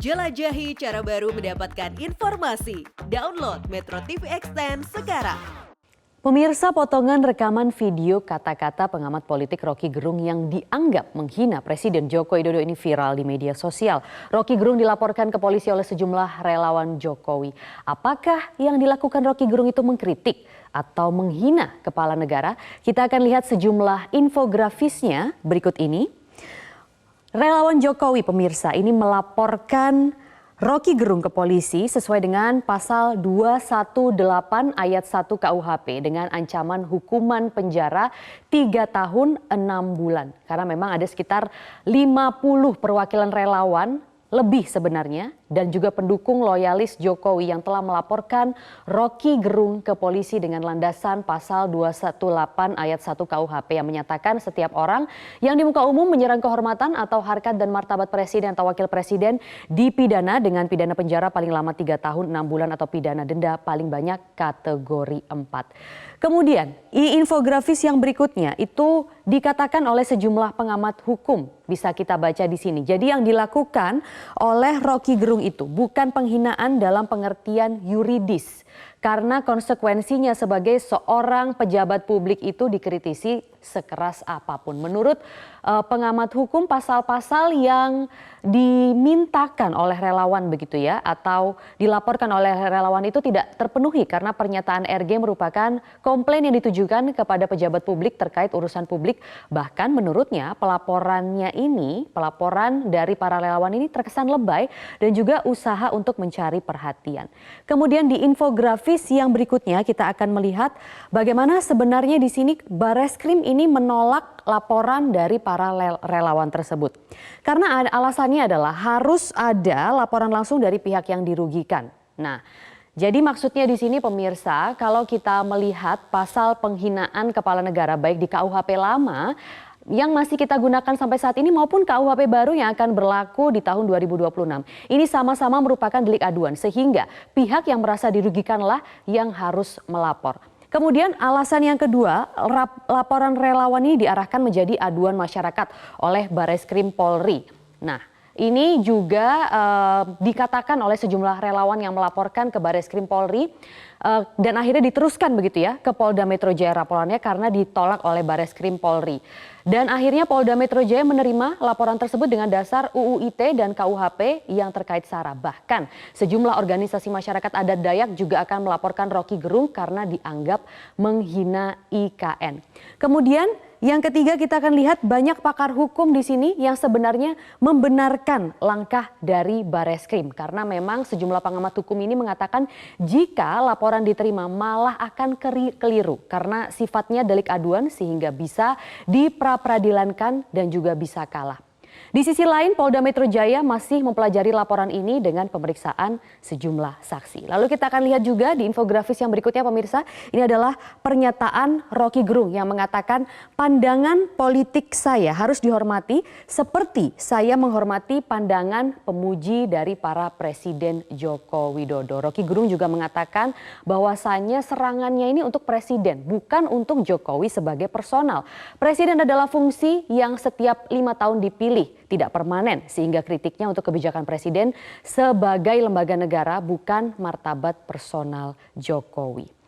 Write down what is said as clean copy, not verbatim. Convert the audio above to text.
Jelajahi cara baru mendapatkan informasi. Download Metro TV Extend sekarang. Pemirsa, potongan rekaman video kata-kata pengamat politik Roky Gerung yang dianggap menghina Presiden Joko Widodo ini viral di media sosial. Roky Gerung dilaporkan ke polisi oleh sejumlah relawan Jokowi. Apakah yang dilakukan Roky Gerung itu mengkritik atau menghina kepala negara? Kita akan lihat sejumlah infografisnya berikut ini. Relawan Jokowi, pemirsa, ini melaporkan Roky Gerung ke polisi sesuai dengan pasal 218 ayat 1 KUHP dengan ancaman hukuman penjara 3 tahun 6 bulan. Karena memang ada sekitar 50 perwakilan relawan lebih sebenarnya dan juga pendukung loyalis Jokowi yang telah melaporkan Roky Gerung ke polisi dengan landasan pasal 218 ayat 1 KUHP yang menyatakan setiap orang yang di muka umum menyerang kehormatan atau harkat dan martabat presiden atau wakil presiden dipidana dengan pidana penjara paling lama 3 tahun 6 bulan atau pidana denda paling banyak kategori 4. Kemudian infografis yang berikutnya itu dikatakan oleh sejumlah pengamat hukum, bisa kita baca di sini. Jadi yang dilakukan oleh Roky Gerung itu bukan penghinaan dalam pengertian yuridis, karena konsekuensinya sebagai seorang pejabat publik itu dikritisi sekeras apapun. Menurut pengamat hukum, pasal-pasal yang dimintakan oleh relawan begitu ya, atau dilaporkan oleh relawan itu tidak terpenuhi karena pernyataan RG merupakan komplain yang ditujukan kepada pejabat publik terkait urusan publik. Bahkan menurutnya pelaporan dari para relawan ini terkesan lebay dan juga usaha untuk mencari perhatian. Kemudian di infografis yang berikutnya kita akan melihat bagaimana sebenarnya di sini Bareskrim ini menolak laporan dari para relawan tersebut. Karena alasannya adalah harus ada laporan langsung dari pihak yang dirugikan. Nah, jadi maksudnya di sini pemirsa, kalau kita melihat pasal penghinaan kepala negara baik di KUHP lama yang masih kita gunakan sampai saat ini maupun KUHP baru yang akan berlaku di tahun 2026. Ini sama-sama merupakan delik aduan sehingga pihak yang merasa dirugikanlah yang harus melapor. Kemudian alasan yang kedua, laporan relawan ini diarahkan menjadi aduan masyarakat oleh Bareskrim Polri. Nah, ini juga dikatakan oleh sejumlah relawan yang melaporkan ke Bareskrim Polri dan akhirnya diteruskan begitu ya ke Polda Metro Jaya laporannya karena ditolak oleh Bareskrim Polri. Dan akhirnya Polda Metro Jaya menerima laporan tersebut dengan dasar UU ITE dan KUHP yang terkait SARA. Bahkan sejumlah organisasi masyarakat adat Dayak juga akan melaporkan Roky Gerung karena dianggap menghina IKN. Kemudian yang ketiga kita akan lihat banyak pakar hukum di sini yang sebenarnya membenarkan langkah dari Bareskrim. Karena memang sejumlah pengamat hukum ini mengatakan jika laporan diterima malah akan keliru. Karena sifatnya delik aduan sehingga bisa diperadilankan dan juga bisa kalah. Di sisi lain, Polda Metro Jaya masih mempelajari laporan ini dengan pemeriksaan sejumlah saksi. Lalu kita akan lihat juga di infografis yang berikutnya pemirsa, ini adalah pernyataan Roky Gerung yang mengatakan pandangan politik saya harus dihormati seperti saya menghormati pandangan pemuji dari para Presiden Joko Widodo. Roky Gerung juga mengatakan bahwasannya serangannya ini untuk Presiden, bukan untuk Jokowi sebagai personal. Presiden adalah fungsi yang setiap 5 tahun dipilih, tidak permanen, sehingga kritiknya untuk kebijakan presiden sebagai lembaga negara bukan martabat personal Jokowi.